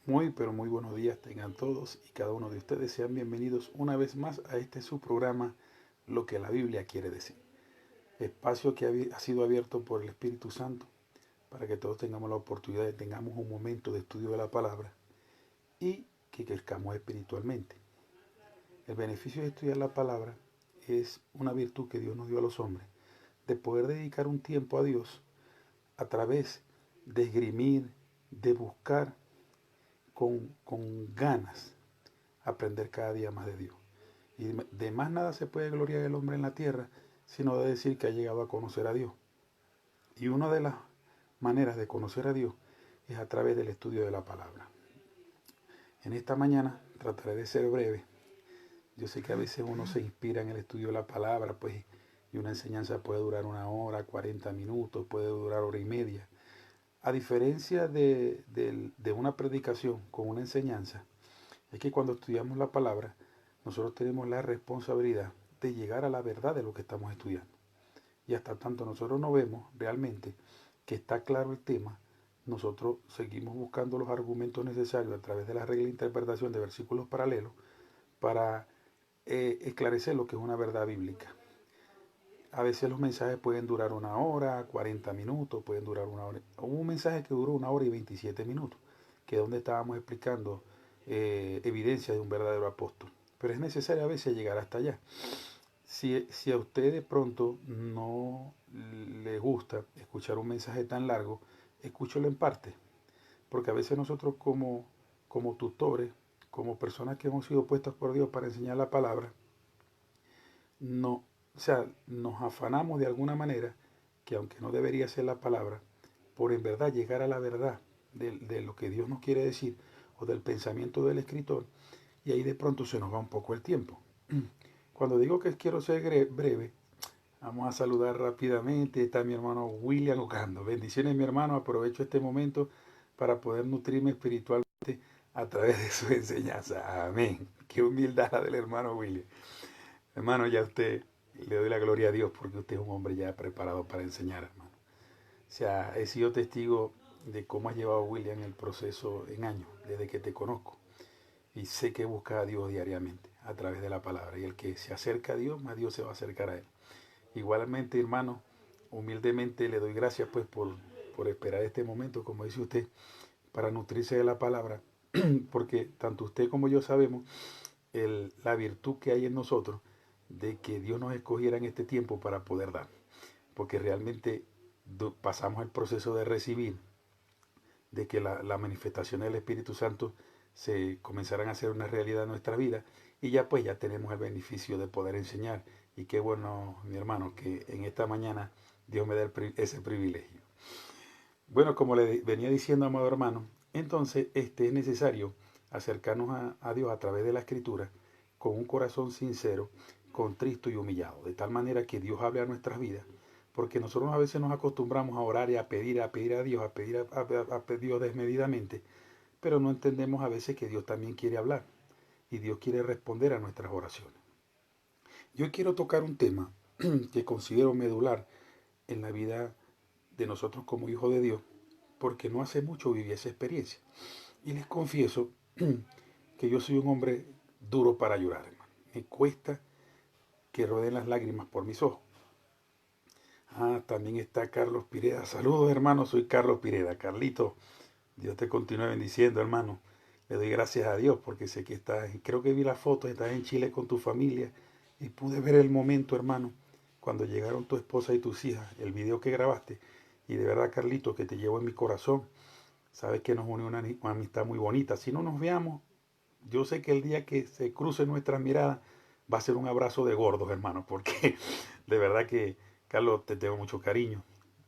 Muy, pero muy buenos días tengan todos y cada uno de ustedes. Sean bienvenidos una vez más a este su programa, Lo que la Biblia quiere decir. Espacio que ha sido abierto por el Espíritu Santo para que todos tengamos la oportunidad de tengamos un momento de estudio de la palabra y que crezcamos espiritualmente. El beneficio de estudiar la palabra es una virtud que Dios nos dio a los hombres, de poder dedicar un tiempo a Dios a través de esgrimir, de buscar con ganas aprender cada día más de Dios. Y de más nada se puede gloriar el hombre en la tierra, sino de decir que ha llegado a conocer a Dios. Y una de las maneras de conocer a Dios es a través del estudio de la palabra. En esta mañana trataré de ser breve. Yo sé que a veces uno se inspira en el estudio de la palabra, pues, y una enseñanza puede durar 1 hora, 40 minutos, puede durar hora y media. A diferencia de una predicación con una enseñanza, es que cuando estudiamos la palabra, nosotros tenemos la responsabilidad de llegar a la verdad de lo que estamos estudiando. Y hasta tanto nosotros no vemos realmente que está claro el tema, nosotros seguimos buscando los argumentos necesarios a través de la regla de interpretación de versículos paralelos para esclarecer lo que es una verdad bíblica. A veces los mensajes pueden durar 1 hora, 40 minutos, pueden durar 1 hora. Hubo un mensaje que duró 1 hora y 27 minutos, que es donde estábamos explicando evidencia de un verdadero apóstol. Pero es necesario a veces llegar hasta allá. Si a usted de pronto no le gusta escuchar un mensaje tan largo, escúchelo en parte. Porque a veces nosotros como tutores, como personas que hemos sido puestas por Dios para enseñar la palabra, no, o sea, nos afanamos de alguna manera, que aunque no debería ser la palabra, por en verdad llegar a la verdad de lo que Dios nos quiere decir o del pensamiento del escritor, y ahí de pronto se nos va un poco el tiempo. Cuando digo que quiero ser breve, vamos a saludar rápidamente. Está mi hermano William Ocando. Bendiciones, mi hermano. Aprovecho este momento para poder nutrirme espiritualmente a través de su enseñanza. Amén. Qué humildad la del hermano William. Hermano, ya usted le doy la gloria a Dios porque usted es un hombre ya preparado para enseñar, hermano. O sea, he sido testigo de cómo has llevado William el proceso en años, desde que te conozco. Y sé que busca a Dios diariamente a través de la palabra. Y el que se acerca a Dios, más Dios se va a acercar a él. Igualmente, hermano, humildemente le doy gracias pues por esperar este momento, como dice usted, para nutrirse de la palabra. Porque tanto usted como yo sabemos la virtud que hay en nosotros de que Dios nos escogiera en este tiempo para poder dar. Porque realmente pasamos el proceso de recibir, de que la manifestación del Espíritu Santo se comenzarán a hacer una realidad en nuestra vida y ya pues ya tenemos el beneficio de poder enseñar. Y qué bueno, mi hermano, que en esta mañana Dios me da ese privilegio. Bueno, como le venía diciendo, amado hermano, entonces es necesario acercarnos a Dios a través de la Escritura con un corazón sincero, contristo y humillado, de tal manera que Dios hable a nuestras vidas, porque nosotros a veces nos acostumbramos a orar y a pedir a Dios, a pedir a Dios desmedidamente, pero no entendemos a veces que Dios también quiere hablar y Dios quiere responder a nuestras oraciones. Yo quiero tocar un tema que considero medular en la vida de nosotros como hijos de Dios, porque no hace mucho viví esa experiencia. Y les confieso que yo soy un hombre duro para llorar, hermano. Me cuesta que rueden las lágrimas por mis ojos. También está Carlos Pireda. Saludos, hermano, soy Carlos Pireda. Carlito, Dios te continúe bendiciendo, hermano. Le doy gracias a Dios porque sé que estás, creo que vi las fotos, estás en Chile con tu familia y pude ver el momento, hermano, cuando llegaron tu esposa y tus hijas, el video que grabaste. Y de verdad, Carlito, que te llevo en mi corazón. Sabes que nos une una amistad muy bonita. Si no nos veamos, yo sé que el día que se crucen nuestras miradas va a ser un abrazo de gordos, hermano, porque de verdad que, Carlos, te tengo mucho cariño.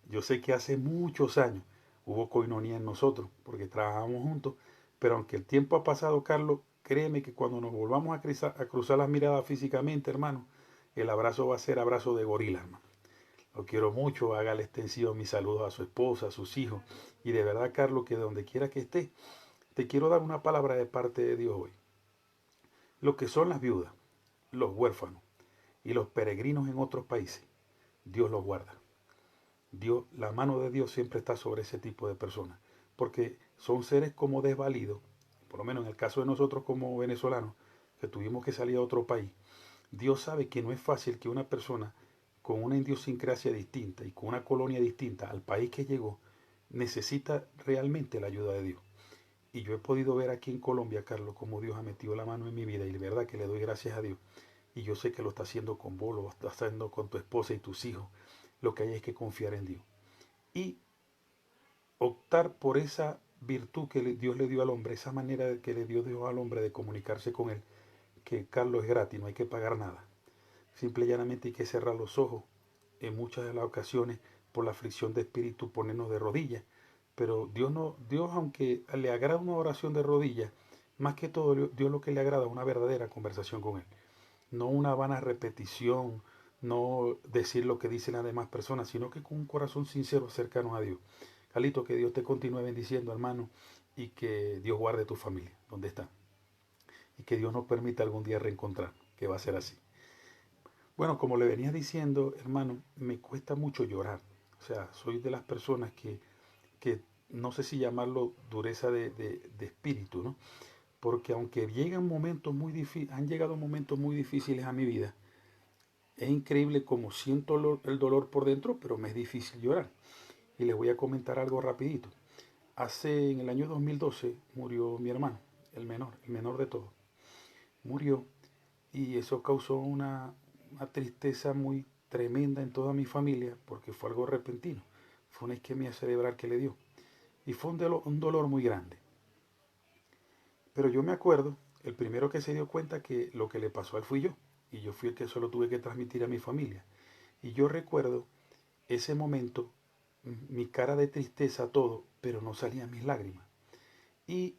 Yo sé que hace muchos años hubo coinonía en nosotros, porque trabajamos juntos, pero aunque el tiempo ha pasado, Carlos, créeme que cuando nos volvamos a cruzar las miradas físicamente, hermano, el abrazo va a ser abrazo de gorila, hermano. Lo quiero mucho, hágale extensivo mis saludos a su esposa, a sus hijos. Y de verdad, Carlos, que de donde quiera que esté, te quiero dar una palabra de parte de Dios hoy. Lo que son las viudas, los huérfanos y los peregrinos en otros países, Dios los guarda. Dios, la mano de Dios siempre está sobre ese tipo de personas, porque son seres como desvalidos por lo menos en el caso de nosotros como venezolanos, que tuvimos que salir a otro país, Dios sabe que no es fácil que una persona con una idiosincrasia distinta y con una colonia distinta al país que llegó, necesita realmente la ayuda de Dios. Y yo he podido ver aquí en Colombia, Carlos, cómo Dios ha metido la mano en mi vida y de verdad que le doy gracias a Dios. Y yo sé que lo está haciendo con vos, lo está haciendo con tu esposa y tus hijos. Lo que hay es que confiar en Dios. Y optar por esa virtud que Dios le dio al hombre, esa manera que le dio Dios al hombre de comunicarse con él, que Carlos es gratis, no hay que pagar nada. Simple y llanamente hay que cerrar los ojos en muchas de las ocasiones por la aflicción de espíritu ponernos de rodillas. Pero Dios no, Dios aunque le agrada una oración de rodillas, más que todo Dios lo que le agrada es una verdadera conversación con Él. No una vana repetición, no decir lo que dicen las demás personas, sino que con un corazón sincero cercano a Dios. Carlito, que Dios te continúe bendiciendo, hermano, y que Dios guarde tu familia, donde está. Y que Dios nos permita algún día reencontrar, que va a ser así. Bueno, como le venía diciendo, hermano, me cuesta mucho llorar. O sea, soy de las personas que no sé si llamarlo dureza de espíritu, ¿no? Porque aunque llegan momentos muy han llegado momentos muy difíciles a mi vida, es increíble como siento el dolor por dentro, pero me es difícil llorar. Y les voy a comentar algo rapidito. En el año 2012 murió mi hermano, el menor de todos. Murió y eso causó una tristeza muy tremenda en toda mi familia porque fue algo repentino. Fue una isquemia cerebral que le dio. Y fue un dolor muy grande. Pero yo me acuerdo, el primero que se dio cuenta que lo que le pasó a él fui yo. Y yo fui el que solo tuve que transmitir a mi familia. Y yo recuerdo ese momento, mi cara de tristeza, todo, pero no salían mis lágrimas. Y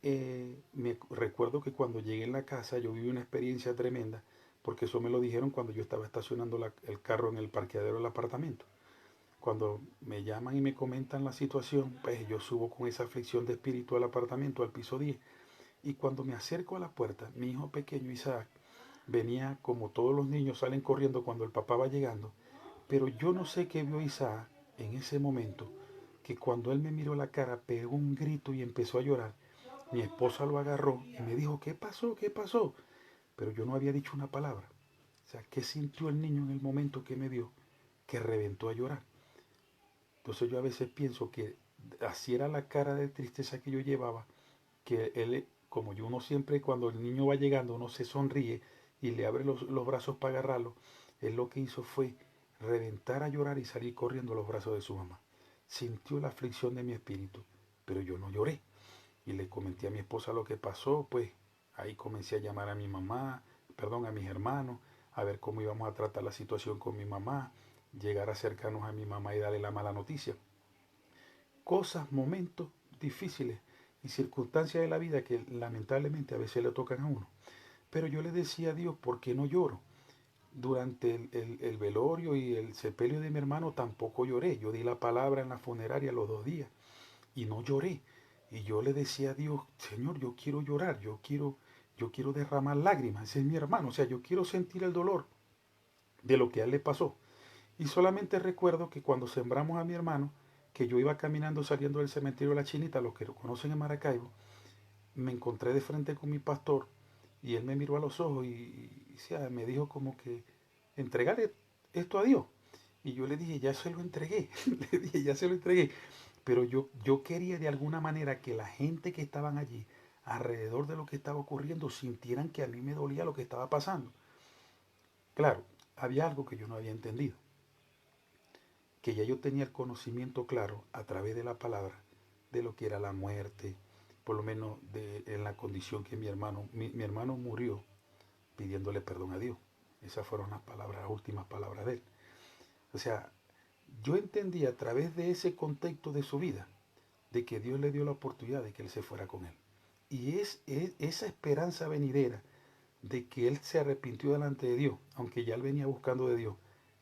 me recuerdo que cuando llegué en la casa yo viví una experiencia tremenda, porque eso me lo dijeron cuando yo estaba estacionando el carro en el parqueadero del apartamento. Cuando me llaman y me comentan la situación, pues yo subo con esa aflicción de espíritu al apartamento, al piso 10. Y cuando me acerco a la puerta, mi hijo pequeño Isaac venía como todos los niños salen corriendo cuando el papá va llegando, pero yo no sé qué vio Isaac en ese momento, que cuando él me miró la cara pegó un grito y empezó a llorar. Mi esposa lo agarró y me dijo, ¿qué pasó? ¿Qué pasó? Pero yo no había dicho una palabra. O sea, ¿qué sintió el niño en el momento que me vio? Que reventó a llorar. Entonces yo a veces pienso que así era la cara de tristeza que yo llevaba, que él, como yo uno siempre cuando el niño va llegando, uno se sonríe y le abre los brazos para agarrarlo, él lo que hizo fue reventar a llorar y salir corriendo a los brazos de su mamá. Sintió la aflicción de mi espíritu, pero yo no lloré. Y le comenté a mi esposa lo que pasó, pues ahí comencé a llamar a mi mamá, perdón, a mis hermanos, a ver cómo íbamos a tratar la situación con mi mamá, llegar a acercarnos a mi mamá y darle la mala noticia. Cosas, momentos difíciles y circunstancias de la vida que lamentablemente a veces le tocan a uno. Pero yo le decía a Dios, ¿por qué no lloro? Durante el velorio y el sepelio de mi hermano tampoco lloré. Yo di la palabra en la funeraria los 2 días y no lloré. Y yo le decía a Dios, Señor, yo quiero llorar, yo quiero derramar lágrimas. Ese es mi hermano, o sea, yo quiero sentir el dolor de lo que a él le pasó. Y solamente recuerdo que cuando sembramos a mi hermano, que yo iba caminando saliendo del cementerio de la Chinita, los que lo conocen en Maracaibo, me encontré de frente con mi pastor y él me miró a los ojos y me dijo como que entregarle esto a Dios. Y yo le dije, ya se lo entregué, le dije, ya se lo entregué. Pero yo quería de alguna manera que la gente que estaban allí, alrededor de lo que estaba ocurriendo, sintieran que a mí me dolía lo que estaba pasando. Claro, había algo que yo no había entendido, que ya yo tenía el conocimiento claro a través de la palabra de lo que era la muerte, por lo menos en la condición que mi hermano murió pidiéndole perdón a Dios. Esas fueron las últimas palabras de él. O sea, yo entendí a través de ese contexto de su vida, de que Dios le dio la oportunidad de que él se fuera con él. Y es esa esperanza venidera de que él se arrepintió delante de Dios, aunque ya él venía buscando de Dios,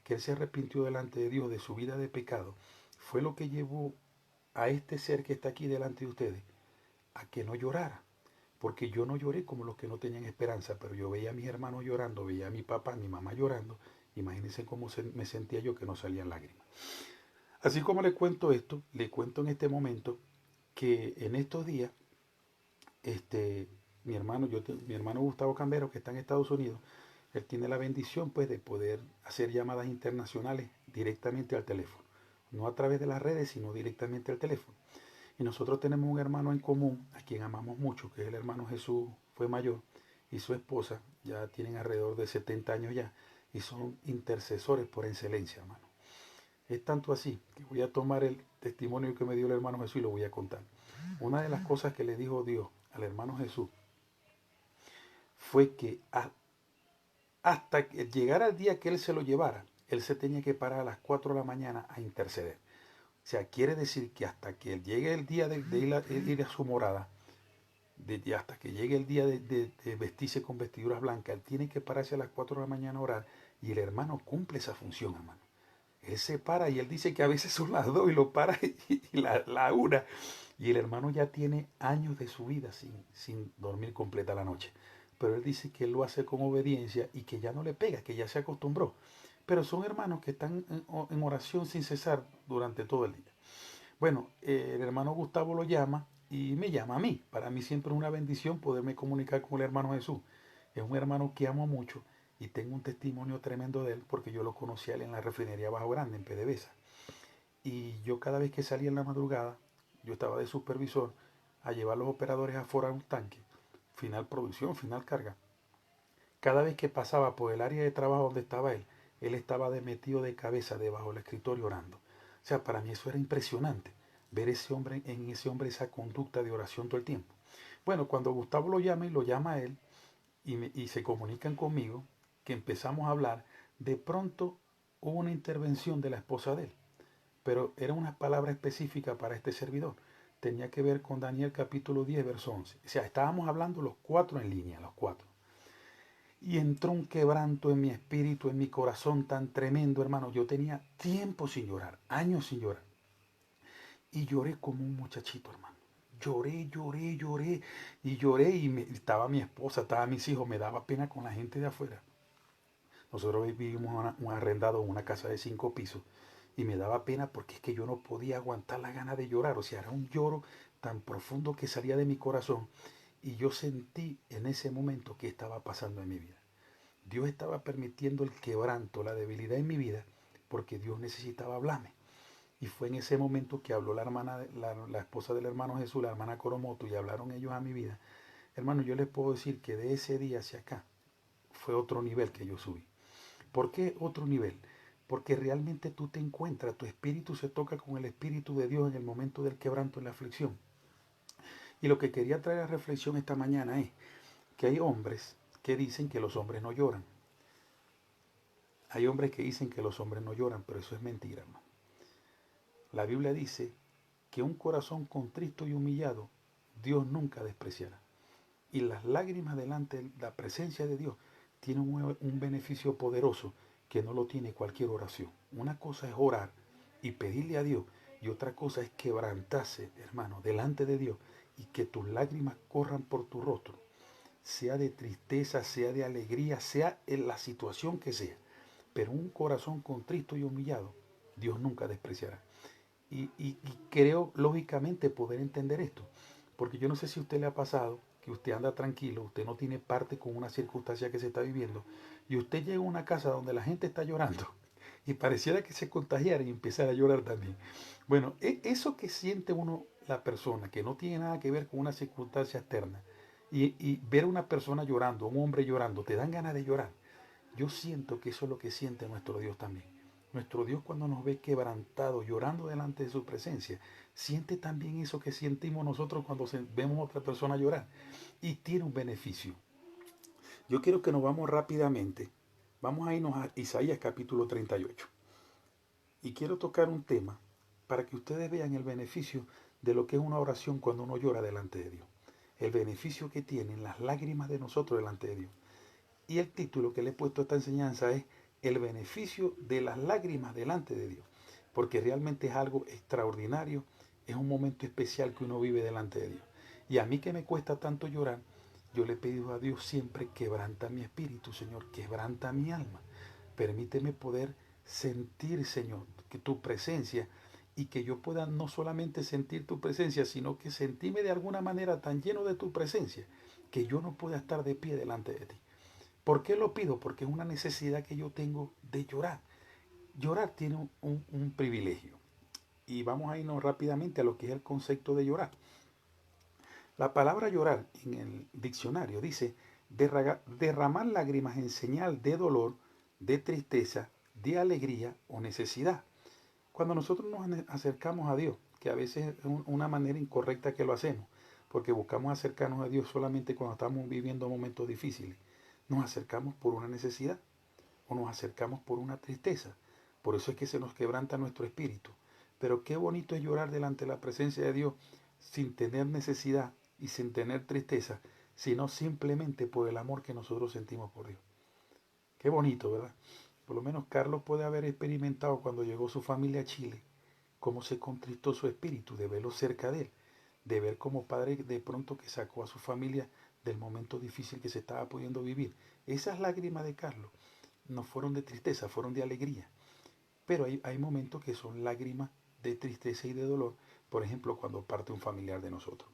que él se arrepintió delante de Dios de su vida de pecado, fue lo que llevó a este ser que está aquí delante de ustedes a que no llorara. Porque yo no lloré como los que no tenían esperanza, pero yo veía a mis hermanos llorando, veía a mi papá, a mi mamá llorando. Imagínense cómo me sentía yo que no salían lágrimas. Así como le cuento esto, le cuento en este momento que en estos días Mi hermano Gustavo Cambero, que está en Estados Unidos, él tiene la bendición pues de poder hacer llamadas internacionales directamente al teléfono. No a través de las redes, sino directamente al teléfono. Y nosotros tenemos un hermano en común, a quien amamos mucho, que es el hermano Jesús, fue mayor, y su esposa, ya tienen alrededor de 70 años ya, y son intercesores por excelencia, hermano. Es tanto así que voy a tomar el testimonio que me dio el hermano Jesús y lo voy a contar. Una de las cosas que le dijo Dios al hermano Jesús fue que hasta que llegara el día que él se lo llevara, él se tenía que parar a las 4 de la mañana a interceder. O sea, quiere decir que hasta que llegue el día de ir a su morada, hasta que llegue el día de vestirse con vestiduras blancas, él tiene que pararse a las 4 de la mañana a orar y el hermano cumple esa función, hermano. Él se para y él dice que a veces son las 2 y lo para y la 1. Y el hermano ya tiene años de su vida sin dormir completa la noche. Pero él dice que él lo hace con obediencia y que ya no le pega, que ya se acostumbró. Pero son hermanos que están en oración sin cesar durante todo el día. Bueno, el hermano Gustavo lo llama y me llama a mí. Para mí siempre es una bendición poderme comunicar con el hermano Jesús. Es un hermano que amo mucho y tengo un testimonio tremendo de él porque yo lo conocí a él en la refinería Bajo Grande, en PDVSA. Y yo cada vez que salía en la madrugada, yo estaba de supervisor a llevar los operadores afuera a un tanque, final producción, final carga. Cada vez que pasaba por el área de trabajo donde estaba él estaba metido de cabeza debajo del escritorio orando. O sea, para mí eso era impresionante, ver en ese hombre esa conducta de oración todo el tiempo. Bueno, cuando Gustavo lo llama y lo llama a él y se comunican conmigo, que empezamos a hablar, de pronto hubo una intervención de la esposa de él, pero era una palabra específica para este servidor. Tenía que ver con Daniel capítulo 10, verso 11. O sea, estábamos hablando los cuatro en línea, los cuatro. Y entró un quebranto en mi espíritu, en mi corazón tan tremendo, hermano. Yo tenía tiempo sin llorar, años sin llorar. Y lloré como un muchachito, hermano. Lloré, lloré, lloré. Y lloré y estaba mi esposa, estaban mis hijos. Me daba pena con la gente de afuera. Nosotros vivimos un arrendado en una casa de 5 pisos. Y me daba pena porque es que yo no podía aguantar la gana de llorar. O sea, era un lloro tan profundo que salía de mi corazón. Y yo sentí en ese momento qué estaba pasando en mi vida. Dios estaba permitiendo el quebranto, la debilidad en mi vida, porque Dios necesitaba hablarme. Y fue en ese momento que habló la esposa del hermano Jesús, la hermana Coromoto, y hablaron ellos a mi vida. Hermano, yo les puedo decir que de ese día hacia acá fue otro nivel que yo subí. ¿Por qué otro nivel? Porque realmente tú te encuentras, tu espíritu se toca con el espíritu de Dios en el momento del quebranto, en la aflicción. Y lo que quería traer a reflexión esta mañana es que hay hombres que dicen que los hombres no lloran. Hay hombres que dicen que los hombres no lloran, pero eso es mentira, hermano. La Biblia dice que un corazón contristo y humillado Dios nunca despreciará. Y las lágrimas delante de la presencia de Dios tienen un beneficio poderoso que no lo tiene cualquier oración. Una cosa es orar y pedirle a Dios y otra cosa es quebrantarse, hermano, delante de Dios y que tus lágrimas corran por tu rostro, sea de tristeza, sea de alegría, sea en la situación que sea. Pero un corazón contristo y humillado, Dios nunca despreciará. Y creo lógicamente poder entender esto, porque yo no sé si a usted le ha pasado que usted anda tranquilo, usted no tiene parte con una circunstancia que se está viviendo, y usted llega a una casa donde la gente está llorando, y pareciera que se contagiara y empezara a llorar también. Bueno, eso que siente uno, la persona, que no tiene nada que ver con una circunstancia externa, y ver a una persona llorando, un hombre llorando, te dan ganas de llorar. Yo siento que eso es lo que siente nuestro Dios también. Nuestro Dios cuando nos ve quebrantados, llorando delante de su presencia, siente también eso que sentimos nosotros cuando vemos a otra persona llorar. Y tiene un beneficio. Yo quiero que nos vamos rápidamente. Vamos a irnos a Isaías capítulo 38. Y quiero tocar un tema para que ustedes vean el beneficio de lo que es una oración cuando uno llora delante de Dios. El beneficio que tienen las lágrimas de nosotros delante de Dios. Y el título que le he puesto a esta enseñanza es El beneficio de las lágrimas delante de Dios. Porque realmente es algo extraordinario, es un momento especial que uno vive delante de Dios. Y a mí que me cuesta tanto llorar, yo le he pedido a Dios siempre, quebranta mi espíritu, Señor, quebranta mi alma. Permíteme poder sentir, Señor, que tu presencia y que yo pueda no solamente sentir tu presencia, sino que sentirme de alguna manera tan lleno de tu presencia que yo no pueda estar de pie delante de ti. ¿Por qué lo pido? Porque es una necesidad que yo tengo de llorar. Llorar tiene un privilegio. Y vamos a irnos rápidamente a lo que es el concepto de llorar. La palabra llorar en el diccionario dice derramar lágrimas en señal de dolor, de tristeza, de alegría o necesidad. Cuando nosotros nos acercamos a Dios, que a veces es una manera incorrecta que lo hacemos, porque buscamos acercarnos a Dios solamente cuando estamos viviendo momentos difíciles, nos acercamos por una necesidad o nos acercamos por una tristeza. Por eso es que se nos quebranta nuestro espíritu. Pero qué bonito es llorar delante de la presencia de Dios sin tener necesidad y sin tener tristeza, sino simplemente por el amor que nosotros sentimos por Dios. Qué bonito, ¿verdad? Por lo menos Carlos puede haber experimentado cuando llegó su familia a Chile, cómo se contristó su espíritu de verlo cerca de él, de ver como padre de pronto que sacó a su familia del momento difícil que se estaba pudiendo vivir. Esas lágrimas de Carlos no fueron de tristeza, fueron de alegría. Pero hay momentos que son lágrimas de tristeza y de dolor, por ejemplo, cuando parte un familiar de nosotros.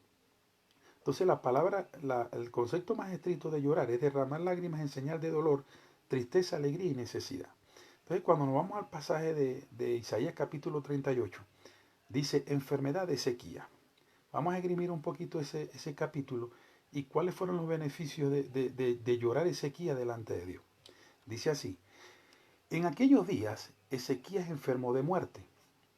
Entonces la palabra, el concepto más estricto de llorar es derramar lágrimas en señal de dolor, tristeza, alegría y necesidad. Entonces cuando nos vamos al pasaje de Isaías capítulo 38, dice enfermedad de sequía. Vamos a esgrimir un poquito ese capítulo y cuáles fueron los beneficios de llorar Ezequías delante de Dios. Dice así, en aquellos días Ezequías enfermó de muerte.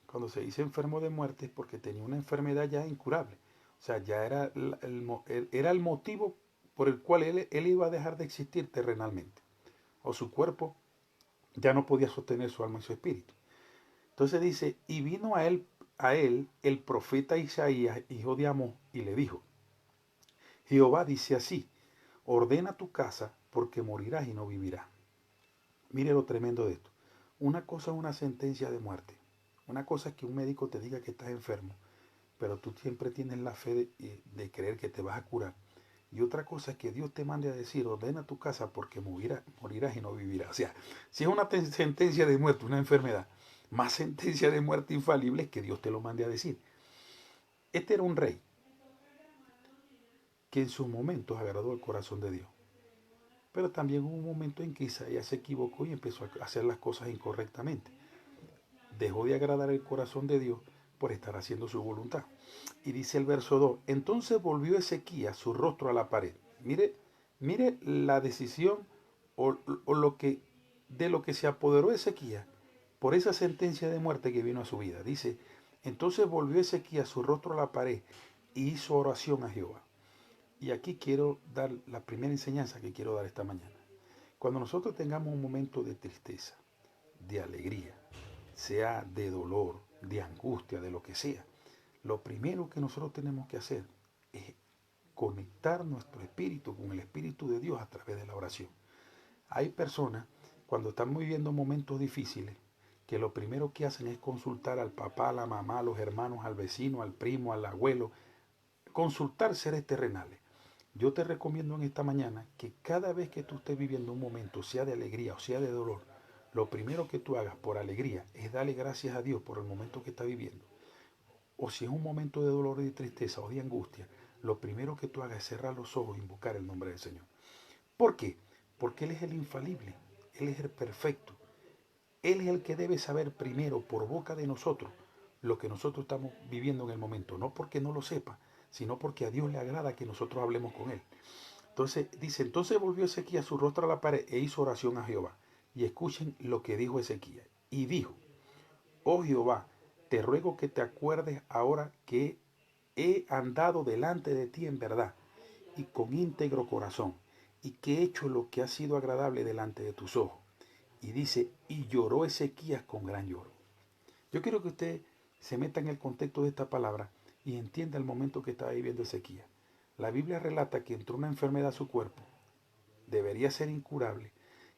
Cuando se dice enfermo de muerte es porque tenía una enfermedad ya incurable. O sea, ya era el motivo por el cual él iba a dejar de existir terrenalmente. O su cuerpo ya no podía sostener su alma y su espíritu. Entonces dice, y vino a él el profeta Isaías, hijo de Amós, y le dijo, Jehová dice así, ordena tu casa porque morirás y no vivirás. Mire lo tremendo de esto. Una cosa es una sentencia de muerte. Una cosa es que un médico te diga que estás enfermo, pero tú siempre tienes la fe de creer que te vas a curar. Y otra cosa es que Dios te mande a decir, ordena tu casa porque morirás y no vivirás. O sea, si es una sentencia de muerte, una enfermedad, más sentencia de muerte infalible es que Dios te lo mande a decir. Este era un rey que en sus momentos agradó el corazón de Dios. Pero también hubo un momento en que Isaías se equivocó y empezó a hacer las cosas incorrectamente. Dejó de agradar el corazón de Dios por estar haciendo su voluntad. Y dice el verso 2, entonces volvió Ezequías su rostro a la pared. Mire la decisión o de lo que se apoderó Ezequías por esa sentencia de muerte que vino a su vida. Dice, entonces volvió Ezequías su rostro a la pared y hizo oración a Jehová. Y aquí quiero dar la primera enseñanza que quiero dar esta mañana. Cuando nosotros tengamos un momento de tristeza, de alegría, sea de dolor, de angustia, de lo que sea, lo primero que nosotros tenemos que hacer es conectar nuestro espíritu con el Espíritu de Dios a través de la oración. Hay personas, cuando están viviendo momentos difíciles, que lo primero que hacen es consultar al papá, a la mamá, a los hermanos, al vecino, al primo, al abuelo, consultar seres terrenales. Yo te recomiendo en esta mañana que cada vez que tú estés viviendo un momento, sea de alegría o sea de dolor, lo primero que tú hagas por alegría es darle gracias a Dios por el momento que está viviendo. O si es un momento de dolor y de tristeza o de angustia, lo primero que tú hagas es cerrar los ojos e invocar el nombre del Señor. ¿Por qué? Porque Él es el infalible, Él es el perfecto. Él es el que debe saber primero por boca de nosotros lo que nosotros estamos viviendo en el momento. No porque no lo sepa, sino porque a Dios le agrada que nosotros hablemos con Él. Entonces dice, entonces volvió Ezequías su rostro a la pared e hizo oración a Jehová. Y escuchen lo que dijo Ezequías. Y dijo, oh Jehová, te ruego que te acuerdes ahora que he andado delante de ti en verdad y con íntegro corazón, y que he hecho lo que ha sido agradable delante de tus ojos. Y dice, y lloró Ezequías con gran lloro. Yo quiero que usted se meta en el contexto de esta palabra y entienda el momento que estaba viviendo Ezequías. La Biblia relata que entró una enfermedad a su cuerpo, debería ser incurable,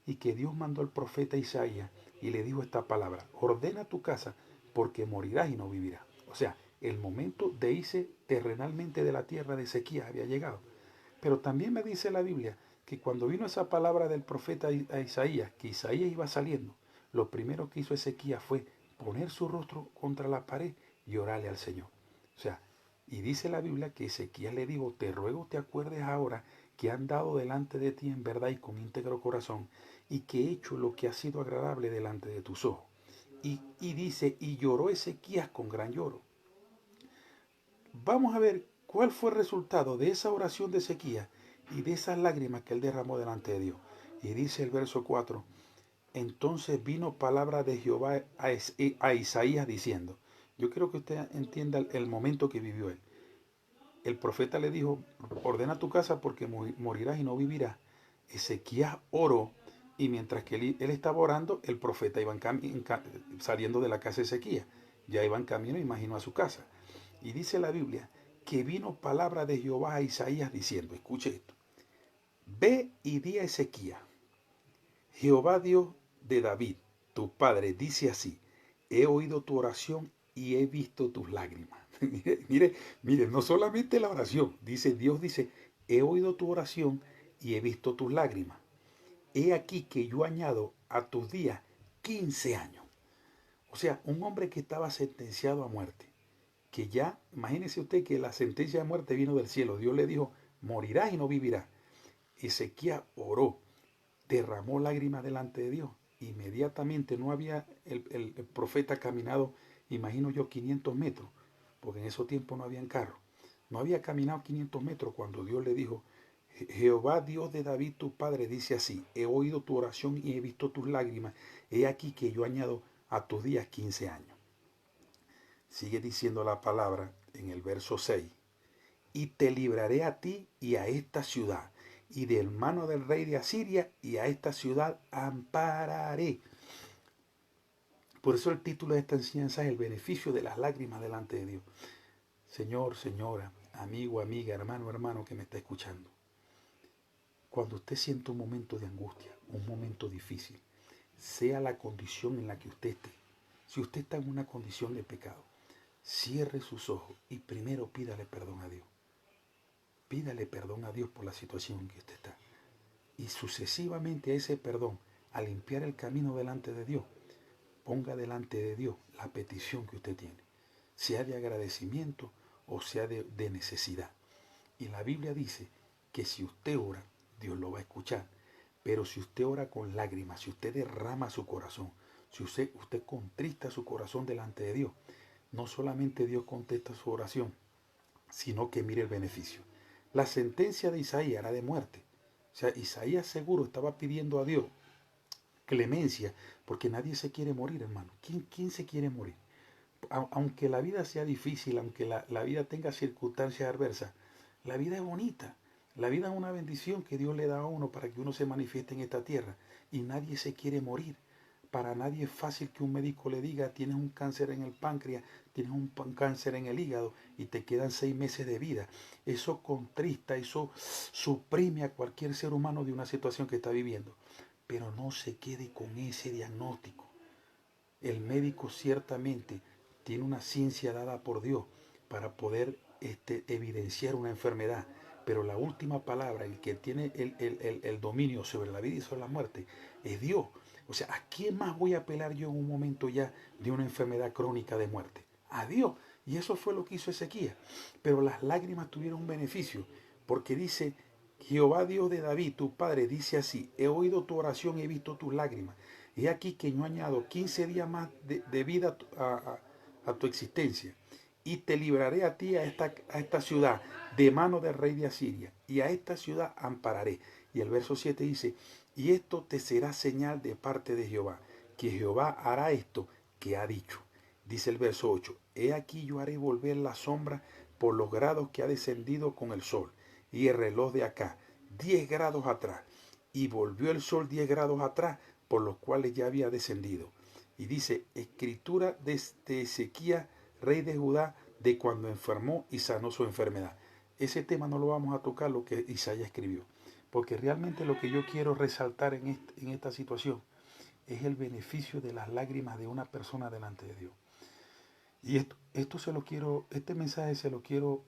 y que Dios mandó al profeta Isaías y le dijo esta palabra, ordena tu casa porque morirás y no vivirás. O sea, el momento de irse terrenalmente de la tierra de Ezequías había llegado. Pero también me dice la Biblia que cuando vino esa palabra del profeta a Isaías, que Isaías iba saliendo, lo primero que hizo Ezequías fue poner su rostro contra la pared y orale al Señor. O sea, y dice la Biblia que Ezequías le dijo, te ruego te acuerdes ahora que han dado delante de ti en verdad y con íntegro corazón, y que he hecho lo que ha sido agradable delante de tus ojos. Y dice, y lloró Ezequías con gran lloro. Vamos a ver cuál fue el resultado de esa oración de Ezequías y de esas lágrimas que él derramó delante de Dios. Y dice el verso 4, entonces vino palabra de Jehová a Isaías diciendo, yo quiero que usted entienda el momento que vivió él. El profeta le dijo, ordena tu casa porque morirás y no vivirás. Ezequías oró y mientras que él estaba orando, el profeta iba saliendo de la casa de Ezequías. Ya iba en camino, imagino, a su casa. Y dice la Biblia que vino palabra de Jehová a Isaías diciendo, escuche esto, ve y di a Ezequías, Jehová Dios de David, tu padre, dice así, he oído tu oración y he visto tus lágrimas. mire, no solamente la oración, Dios dice, he oído tu oración y he visto tus lágrimas. He aquí que yo añado a tus días 15 años. O sea, un hombre que estaba sentenciado a muerte, que ya, imagínese usted que la sentencia de muerte vino del cielo. Dios le dijo, morirás y no vivirás. Ezequías oró, derramó lágrimas delante de Dios. Inmediatamente no había el profeta caminado, imagino yo, 500 metros, porque en esos tiempos no habían carro. No había caminado 500 metros cuando Dios le dijo, Jehová Dios de David tu padre dice así, he oído tu oración y he visto tus lágrimas, he aquí que yo añado a tus días 15 años. Sigue diciendo la palabra en el verso 6, y te libraré a ti y a esta ciudad, y del mano del rey de Asiria, y a esta ciudad ampararé. Por eso el título de esta enseñanza es el beneficio de las lágrimas delante de Dios. Señor, señora, amigo, amiga, hermano, hermano que me está escuchando. Cuando usted siente un momento de angustia, un momento difícil, sea la condición en la que usted esté, si usted está en una condición de pecado, cierre sus ojos y primero pídale perdón a Dios. Pídale perdón a Dios por la situación en que usted está. Y sucesivamente a ese perdón, al limpiar el camino delante de Dios, ponga delante de Dios la petición que usted tiene, sea de agradecimiento o sea de necesidad. Y la Biblia dice que si usted ora, Dios lo va a escuchar. Pero si usted ora con lágrimas, si usted derrama su corazón, si usted contrista su corazón delante de Dios, no solamente Dios contesta su oración, sino que mire el beneficio. La sentencia de Isaías era de muerte. O sea, Isaías seguro estaba pidiendo a Dios clemencia, porque nadie se quiere morir, hermano. ¿Quién se quiere morir? Aunque la vida sea difícil, aunque la vida tenga circunstancias adversas, la vida es bonita. La vida es una bendición que Dios le da a uno para que uno se manifieste en esta tierra. Y nadie se quiere morir. Para nadie es fácil que un médico le diga, tienes un cáncer en el páncreas, tienes un cáncer en el hígado y te quedan 6 meses de vida. Eso contrista, eso suprime a cualquier ser humano de una situación que está viviendo. Pero no se quede con ese diagnóstico. El médico ciertamente tiene una ciencia dada por Dios para poder evidenciar una enfermedad, pero la última palabra, el que tiene el dominio sobre la vida y sobre la muerte, es Dios. O sea, ¿a quién más voy a apelar yo en un momento ya de una enfermedad crónica de muerte? A Dios. Y eso fue lo que hizo Ezequías. Pero las lágrimas tuvieron un beneficio, porque dice, Jehová Dios de David, tu padre, dice así, he oído tu oración y he visto tus lágrimas. He aquí que yo añado 15 días más de vida a tu existencia, y te libraré a ti a esta ciudad de mano del rey de Asiria, y a esta ciudad ampararé. Y el verso 7 dice, y esto te será señal de parte de Jehová, que Jehová hará esto que ha dicho. Dice el verso 8, he aquí yo haré volver la sombra por los grados que ha descendido con el sol, y el reloj de acá, 10 grados atrás, y volvió el sol 10 grados atrás, por los cuales ya había descendido. Y dice, escritura de Ezequías, rey de Judá, de cuando enfermó y sanó su enfermedad. Ese tema no lo vamos a tocar, lo que Isaías escribió, porque realmente lo que yo quiero resaltar en esta situación es el beneficio de las lágrimas de una persona delante de Dios. Y este mensaje se lo quiero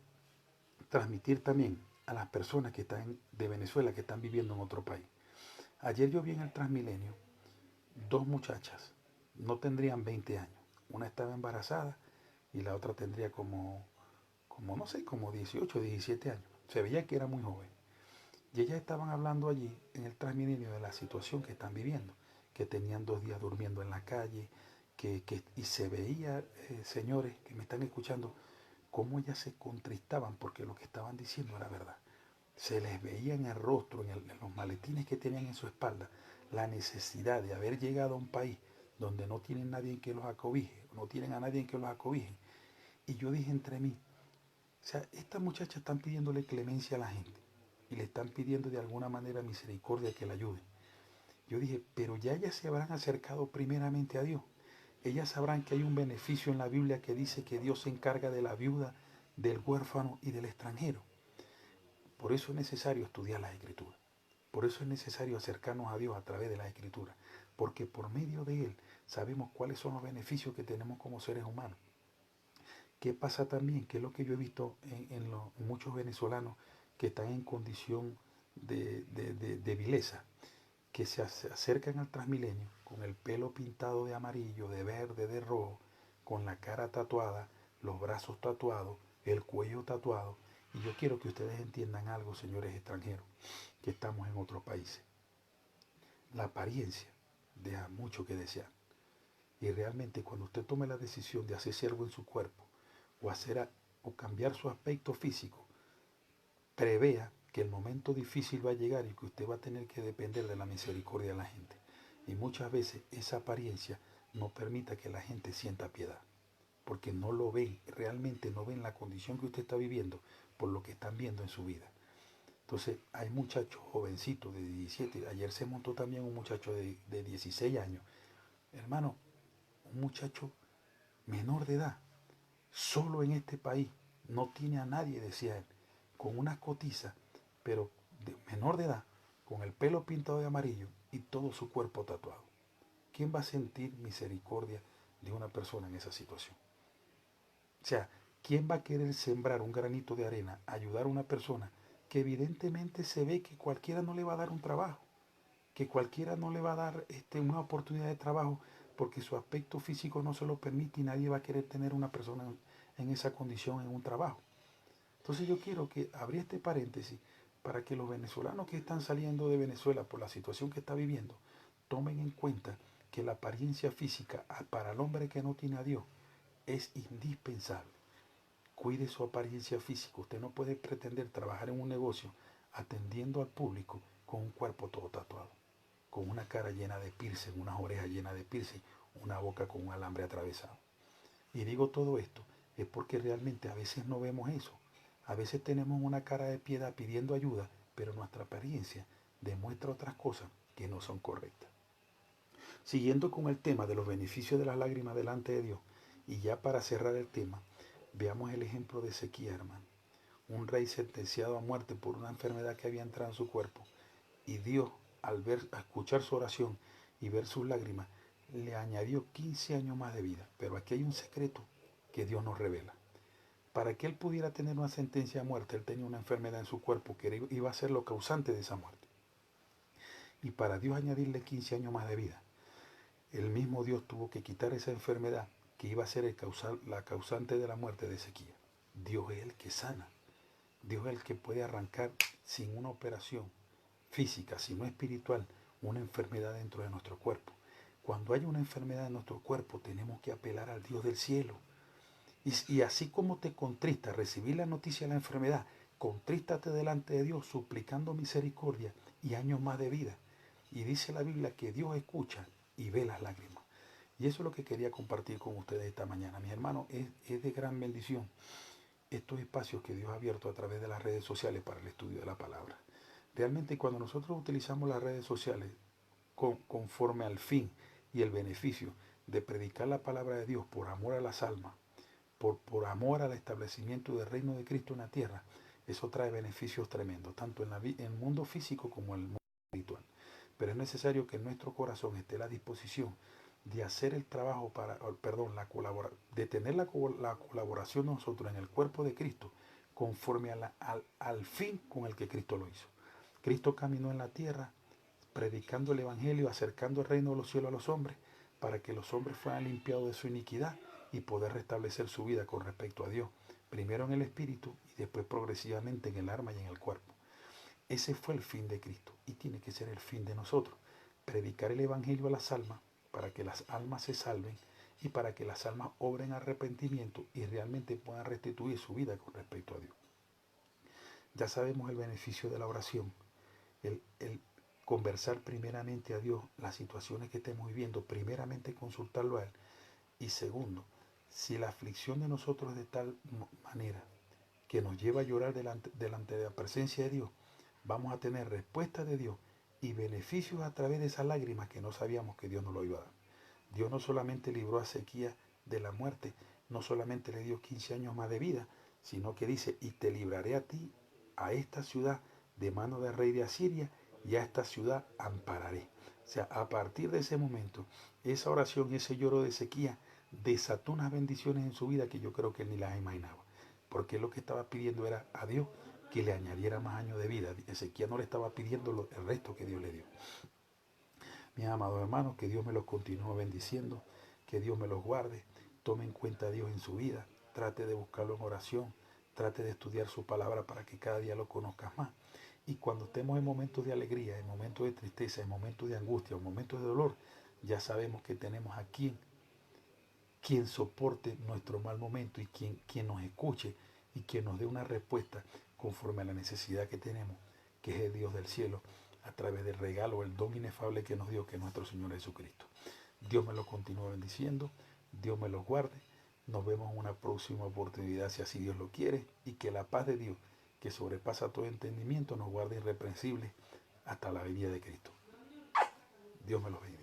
transmitir también a las personas que están de Venezuela, que están viviendo en otro país. Ayer yo vi en el Transmilenio 2 muchachas, no tendrían 20 años. Una estaba embarazada y la otra tendría no sé, como 18, 17 años. Se veía que era muy joven. Y ellas estaban hablando allí en el Transmilenio de la situación que están viviendo, que tenían 2 días durmiendo en la calle, y se veía, señores que me están escuchando, cómo ellas se contristaban porque lo que estaban diciendo era verdad. Se les veía en el rostro, en los maletines que tenían en su espalda, la necesidad de haber llegado a un país donde no tienen nadie en que los acobije, no tienen a nadie en que los acobije. Y yo dije entre mí, o sea, estas muchachas están pidiéndole clemencia a la gente y le están pidiendo de alguna manera misericordia que la ayuden. Yo dije, pero ya ellas se habrán acercado primeramente a Dios. Ellas sabrán que hay un beneficio en la Biblia que dice que Dios se encarga de la viuda, del huérfano y del extranjero. Por eso es necesario estudiar las Escrituras. Por eso es necesario acercarnos a Dios a través de las Escrituras. Porque por medio de Él sabemos cuáles son los beneficios que tenemos como seres humanos. ¿Qué pasa también? Que es lo que yo he visto en muchos venezolanos que están en condición de vileza, que se acercan al Transmilenio con el pelo pintado de amarillo, de verde, de rojo, con la cara tatuada, los brazos tatuados, el cuello tatuado. Y yo quiero que ustedes entiendan algo, señores extranjeros, que estamos en otros países. La apariencia deja mucho que desear. Y realmente cuando usted tome la decisión de hacerse algo en su cuerpo o cambiar su aspecto físico, prevea que el momento difícil va a llegar y que usted va a tener que depender de la misericordia de la gente. Y muchas veces esa apariencia no permita que la gente sienta piedad, porque no lo ven, realmente no ven la condición que usted está viviendo por lo que están viendo en su vida. Entonces hay muchachos jovencitos de 17, ayer se montó también un muchacho de 16 años, hermano, un muchacho menor de edad, solo en este país, no tiene a nadie, decía él, con unas cotizas, pero menor de edad, con el pelo pintado de amarillo y todo su cuerpo tatuado. ¿Quién va a sentir misericordia de una persona en esa situación? O sea, ¿quién va a querer sembrar un granito de arena, ayudar a una persona que evidentemente se ve que cualquiera no le va a dar un trabajo, que cualquiera no le va a dar una oportunidad de trabajo porque su aspecto físico no se lo permite y nadie va a querer tener una persona en esa condición en un trabajo? Entonces yo quiero que abrí este paréntesis para que los venezolanos que están saliendo de Venezuela por la situación que está viviendo tomen en cuenta que la apariencia física para el hombre que no tiene a Dios es indispensable. Cuide su apariencia física. Usted no puede pretender trabajar en un negocio atendiendo al público con un cuerpo todo tatuado, con una cara llena de piercing, unas orejas llenas de piercing, una boca con un alambre atravesado. Y digo todo esto es porque realmente a veces no vemos eso. A veces tenemos una cara de piedad pidiendo ayuda, pero nuestra apariencia demuestra otras cosas que no son correctas. Siguiendo con el tema de los beneficios de las lágrimas delante de Dios, y ya para cerrar el tema, veamos el ejemplo de Ezequías, hermano. Un rey sentenciado a muerte por una enfermedad que había entrado en su cuerpo. Y Dios, al escuchar su oración y ver sus lágrimas, le añadió 15 años más de vida. Pero aquí hay un secreto que Dios nos revela. Para que él pudiera tener una sentencia de muerte, él tenía una enfermedad en su cuerpo que iba a ser lo causante de esa muerte. Y para Dios añadirle 15 años más de vida, el mismo Dios tuvo que quitar esa enfermedad que iba a ser la causante de la muerte de Ezequías. Dios es el que sana. Dios es el que puede arrancar sin una operación física, sino espiritual, una enfermedad dentro de nuestro cuerpo. Cuando hay una enfermedad en nuestro cuerpo, tenemos que apelar al Dios del cielo. Y así como te contrista recibir la noticia de la enfermedad, contrístate delante de Dios suplicando misericordia y años más de vida. Y dice la Biblia que Dios escucha y ve las lágrimas. Y eso es lo que quería compartir con ustedes esta mañana. Mis hermanos, es de gran bendición estos espacios que Dios ha abierto a través de las redes sociales para el estudio de la palabra. Realmente cuando nosotros utilizamos las redes sociales conforme al fin y el beneficio de predicar la palabra de Dios por amor a las almas, por amor al establecimiento del reino de Cristo en la tierra, eso trae beneficios tremendos, tanto en el mundo físico como en el mundo espiritual. Pero es necesario que en nuestro corazón esté la disposición de hacer el trabajo de tener la colaboración nosotros en el cuerpo de Cristo conforme al fin con el que Cristo lo hizo. Cristo caminó en la tierra predicando el Evangelio, acercando el reino de los cielos a los hombres, para que los hombres fueran limpiados de su iniquidad y poder restablecer su vida con respecto a Dios, primero en el espíritu y después progresivamente en el alma y en el cuerpo. Ese fue el fin de Cristo y tiene que ser el fin de nosotros. Predicar el Evangelio a las almas para que las almas se salven y para que las almas obren arrepentimiento y realmente puedan restituir su vida con respecto a Dios. Ya sabemos el beneficio de la oración, el conversar primeramente a Dios las situaciones que estemos viviendo, primeramente consultarlo a Él y segundo, si la aflicción de nosotros es de tal manera que nos lleva a llorar delante de la presencia de Dios, vamos a tener respuesta de Dios y beneficios a través de esas lágrimas que no sabíamos que Dios nos lo iba a dar. Dios no solamente libró a Ezequías de la muerte, no solamente le dio 15 años más de vida, sino que dice, y te libraré a ti, a esta ciudad, de mano del rey de Asiria, y a esta ciudad ampararé. O sea, a partir de ese momento, esa oración, ese lloro de Ezequías, desató unas bendiciones en su vida que yo creo que él ni las imaginaba. Porque lo que estaba pidiendo era a Dios que le añadiera más años de vida. Ezequías no le estaba pidiendo el resto que Dios le dio. Mis amados hermanos, que Dios me los continúe bendiciendo, que Dios me los guarde, tome en cuenta a Dios en su vida, trate de buscarlo en oración, trate de estudiar su palabra para que cada día lo conozcas más. Y cuando estemos en momentos de alegría, en momentos de tristeza, en momentos de angustia, en momentos de dolor, ya sabemos que tenemos a quien soporte nuestro mal momento y quien nos escuche y quien nos dé una respuesta conforme a la necesidad que tenemos, que es el Dios del cielo, a través del regalo, el don inefable que nos dio, que es nuestro Señor Jesucristo. Dios me lo continúe bendiciendo, Dios me los guarde. Nos vemos en una próxima oportunidad, si así Dios lo quiere, y que la paz de Dios, que sobrepasa todo entendimiento, nos guarde irreprensibles hasta la venida de Cristo. Dios me los bendiga.